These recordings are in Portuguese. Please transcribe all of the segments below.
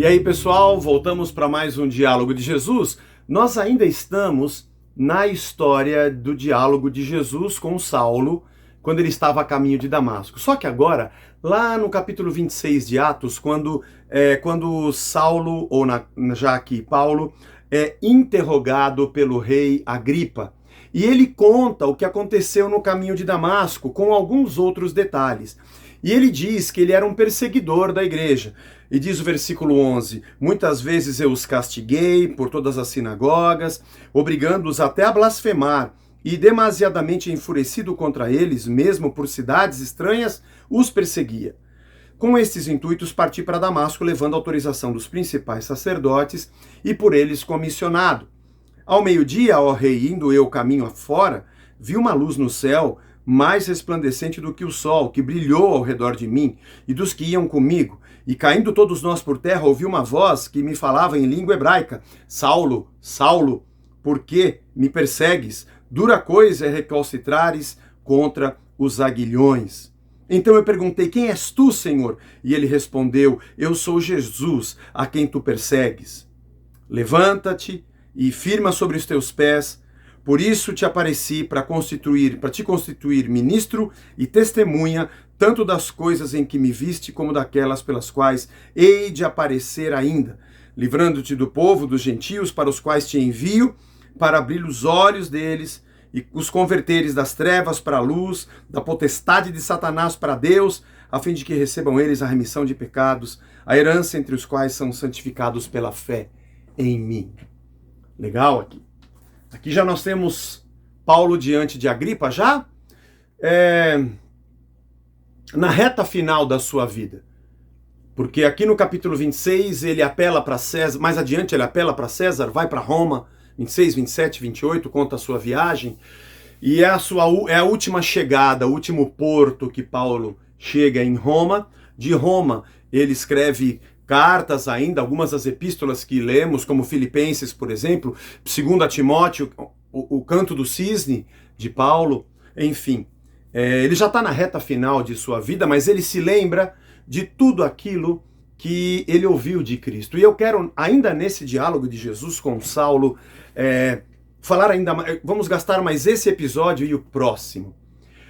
E aí, pessoal, voltamos para mais um Diálogo de Jesus. Nós ainda estamos na história do diálogo de Jesus com Saulo, quando ele estava a caminho de Damasco. Só que agora, lá no capítulo 26 de Atos, quando Saulo, ou já aqui Paulo, é interrogado pelo rei Agripa, e ele conta o que aconteceu no caminho de Damasco, com alguns outros detalhes. E ele diz que ele era um perseguidor da igreja. E diz o versículo 11, muitas vezes eu os castiguei por todas as sinagogas, obrigando-os até a blasfemar, e demasiadamente enfurecido contra eles, mesmo por cidades estranhas, os perseguia. Com estes intuitos parti para Damasco, levando autorização dos principais sacerdotes e por eles comissionado. Ao meio-dia, ó rei, indo eu caminho afora, vi uma luz no céu, mais resplandecente do que o sol, que brilhou ao redor de mim e dos que iam comigo. E caindo todos nós por terra, ouvi uma voz que me falava em língua hebraica: Saulo, Saulo, por que me persegues? Dura coisa é recalcitrares contra os aguilhões. Então eu perguntei: quem és tu, Senhor? E ele respondeu: eu sou Jesus, a quem tu persegues. Levanta-te e firma sobre os teus pés. Por isso te apareci para te constituir ministro e testemunha, tanto das coisas em que me viste, como daquelas pelas quais hei de aparecer ainda, livrando-te do povo, dos gentios, para os quais te envio, para abrir os olhos deles e os converteres das trevas para a luz, da potestade de Satanás para Deus, a fim de que recebam eles a remissão de pecados, a herança entre os quais são santificados pela fé em mim. Legal aqui. Aqui já nós temos Paulo diante de Agripa, já na reta final da sua vida. Porque aqui no capítulo 26 ele apela para César, mais adiante ele apela para César, vai para Roma, 26, 27, 28, conta a sua viagem. E é a última chegada, o último porto que Paulo chega em Roma. De Roma ele escreve cartas ainda, algumas das epístolas que lemos, como Filipenses, por exemplo, 2 Timóteo, o Canto do Cisne, de Paulo, enfim. Ele já está na reta final de sua vida, mas ele se lembra de tudo aquilo que ele ouviu de Cristo. E eu quero, ainda nesse diálogo de Jesus com Saulo, falar ainda mais, vamos gastar mais esse episódio e o próximo.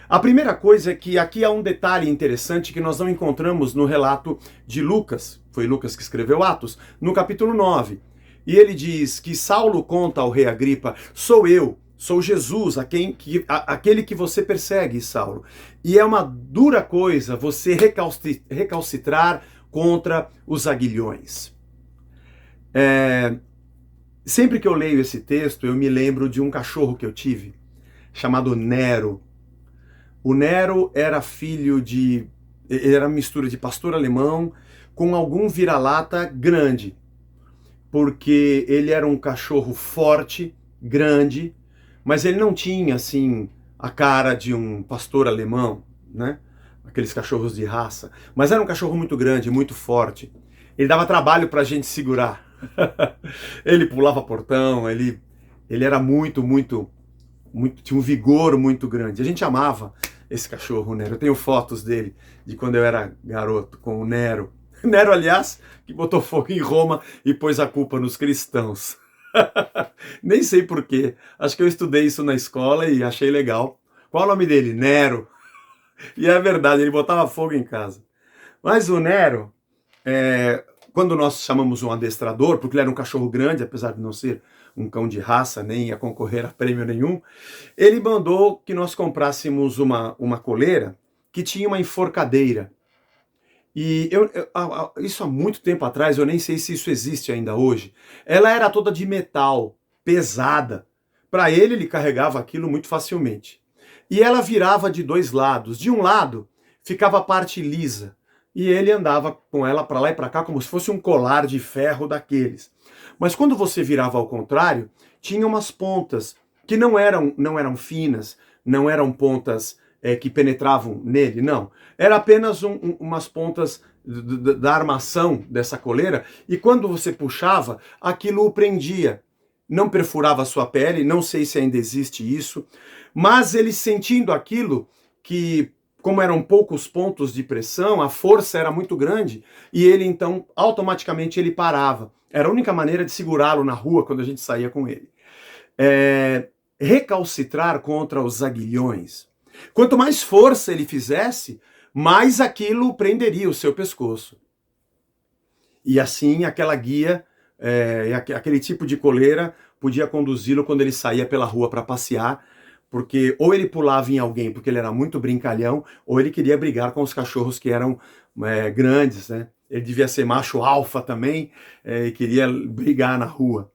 A primeira coisa é que aqui há um detalhe interessante que nós não encontramos no relato de Lucas, foi Lucas que escreveu Atos, no capítulo 9. E ele diz que Saulo conta ao rei Agripa: sou Jesus, aquele que você persegue, Saulo. E é uma dura coisa você recalcitrar contra os aguilhões. Sempre que eu leio esse texto, eu me lembro de um cachorro que eu tive, chamado Nero. O Nero era era mistura de pastor alemão com algum vira-lata grande, porque ele era um cachorro forte, grande, mas ele não tinha, assim, a cara de um pastor alemão, né? Aqueles cachorros de raça. Mas era um cachorro muito grande, muito forte. Ele dava trabalho pra gente segurar. Ele pulava portão, ele era muito, tinha um vigor muito grande. A gente amava esse cachorro, o Nero. Eu tenho fotos dele, de quando eu era garoto, com o Nero. Nero, aliás, que botou fogo em Roma e pôs a culpa nos cristãos. Nem sei porquê. Acho que eu estudei isso na escola e achei legal. Qual o nome dele? Nero. E é verdade, ele botava fogo em casa. Mas o Nero, quando nós chamamos um adestrador, porque ele era um cachorro grande, apesar de não ser um cão de raça, nem ia concorrer a prêmio nenhum, ele mandou que nós comprássemos uma coleira que tinha uma enforcadeira. E isso há muito tempo atrás, eu nem sei se isso existe ainda hoje. Ela era toda de metal, pesada. Para ele carregava aquilo muito facilmente. E ela virava de dois lados. De um lado ficava a parte lisa. E ele andava com ela para lá e para cá como se fosse um colar de ferro daqueles. Mas quando você virava ao contrário, tinha umas pontas que não eram finas, não eram pontas que penetravam nele, não. Era apenas umas pontas da armação dessa coleira, e quando você puxava, aquilo o prendia. Não perfurava a sua pele, não sei se ainda existe isso, mas ele sentindo aquilo, que como eram poucos pontos de pressão, a força era muito grande e ele então automaticamente ele parava. Era a única maneira de segurá-lo na rua quando a gente saía com ele. Recalcitrar contra os aguilhões. Quanto mais força ele fizesse, mais aquilo prenderia o seu pescoço. E assim aquela guia, aquele tipo de coleira podia conduzi-lo quando ele saía pela rua para passear, porque ou ele pulava em alguém porque ele era muito brincalhão, ou ele queria brigar com os cachorros que eram grandes, né? Ele devia ser macho alfa também, e queria brigar na rua.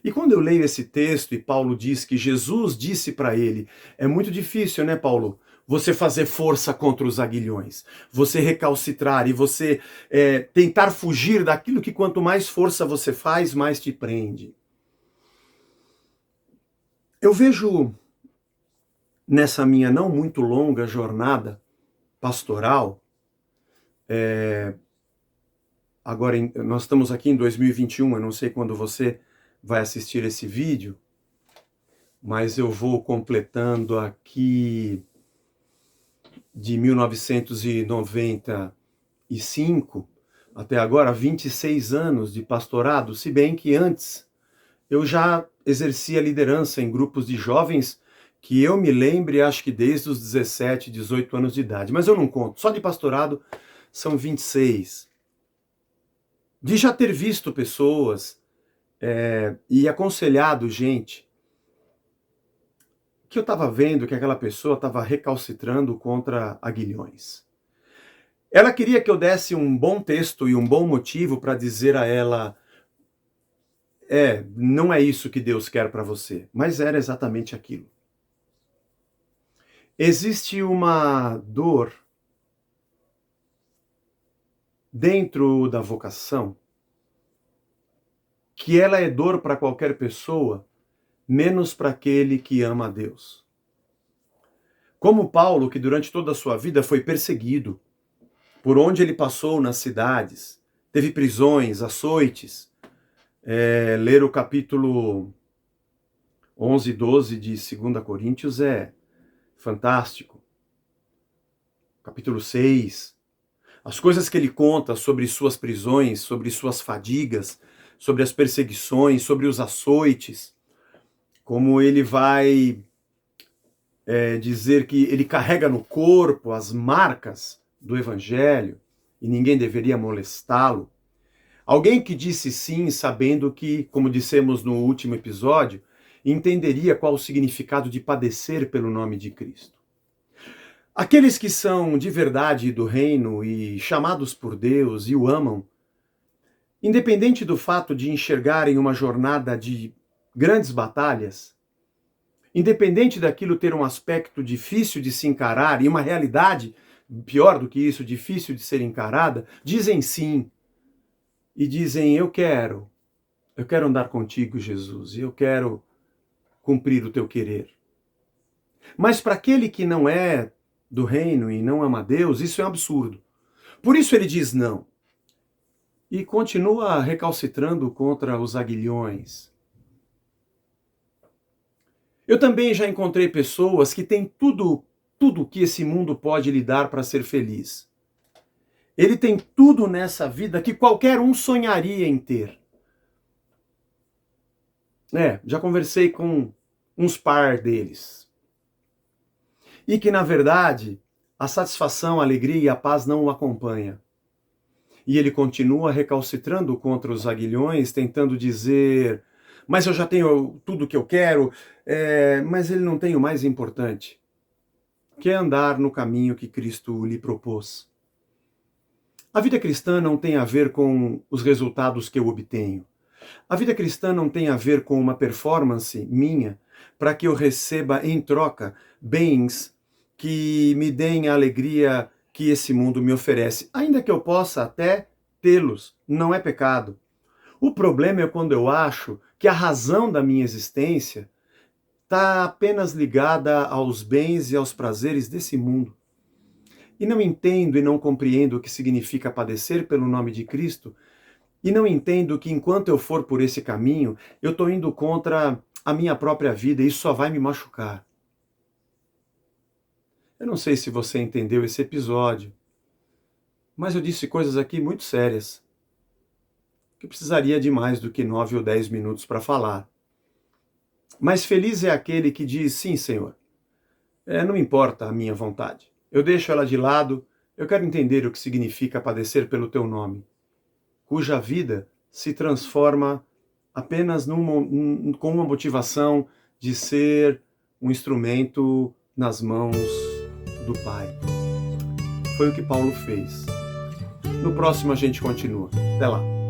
E quando eu leio esse texto e Paulo diz que Jesus disse para ele, é muito difícil, né, Paulo? Você fazer força contra os aguilhões, você recalcitrar e você tentar fugir daquilo que quanto mais força você faz, mais te prende. Eu vejo nessa minha não muito longa jornada pastoral, agora nós estamos aqui em 2021, eu não sei quando você vai assistir esse vídeo, mas eu vou completando aqui de 1995 até agora 26 anos de pastorado, se bem que antes eu já exercia liderança em grupos de jovens que eu me lembre, acho que desde os 17, 18 anos de idade, mas eu não conto, só de pastorado são 26. De já ter visto pessoas e aconselhado gente que eu estava vendo que aquela pessoa estava recalcitrando contra aguilhões. Ela queria que eu desse um bom texto e um bom motivo para dizer a ela, não é isso que Deus quer para você, mas era exatamente aquilo. Existe uma dor dentro da vocação que ela é dor para qualquer pessoa, menos para aquele que ama a Deus. Como Paulo, que durante toda a sua vida foi perseguido, por onde ele passou nas cidades, teve prisões, açoites. Ler o capítulo 11 e 12 de 2 Coríntios é fantástico. Capítulo 6, as coisas que ele conta sobre suas prisões, sobre suas fadigas, sobre as perseguições, sobre os açoites, como ele vai dizer que ele carrega no corpo as marcas do Evangelho e ninguém deveria molestá-lo. Alguém que disse sim, sabendo que, como dissemos no último episódio, entenderia qual o significado de padecer pelo nome de Cristo. Aqueles que são de verdade do reino e chamados por Deus e o amam, independente do fato de enxergarem uma jornada de grandes batalhas, independente daquilo ter um aspecto difícil de se encarar e uma realidade, pior do que isso, difícil de ser encarada, dizem sim. E dizem, eu quero andar contigo, Jesus, e eu quero cumprir o teu querer. Mas para aquele que não é do reino e não ama a Deus, isso é um absurdo. Por isso ele diz não. E continua recalcitrando contra os aguilhões. Eu também já encontrei pessoas que têm tudo que esse mundo pode lhe dar para ser feliz. Ele tem tudo nessa vida que qualquer um sonharia em ter. Já conversei com uns par deles. E que, na verdade, a satisfação, a alegria e a paz não o acompanham. E ele continua recalcitrando contra os aguilhões, tentando dizer, mas eu já tenho tudo o que eu quero, mas ele não tem o mais importante, que é andar no caminho que Cristo lhe propôs. A vida cristã não tem a ver com os resultados que eu obtenho. A vida cristã não tem a ver com uma performance minha para que eu receba em troca bens que me deem a alegria que esse mundo me oferece. Ainda que eu possa até tê-los, não é pecado. O problema é quando eu acho que a razão da minha existência está apenas ligada aos bens e aos prazeres desse mundo. E não entendo e não compreendo o que significa padecer pelo nome de Cristo, e não entendo que enquanto eu for por esse caminho, eu estou indo contra a minha própria vida e isso só vai me machucar. Eu não sei se você entendeu esse episódio, mas eu disse coisas aqui muito sérias, que precisaria de mais do que 9 ou 10 minutos para falar. Mas feliz é aquele que diz, sim, Senhor, não importa a minha vontade. Eu deixo ela de lado, eu quero entender o que significa padecer pelo teu nome, cuja vida se transforma apenas com uma motivação de ser um instrumento nas mãos do Pai. Foi o que Paulo fez. No próximo a gente continua. Até lá.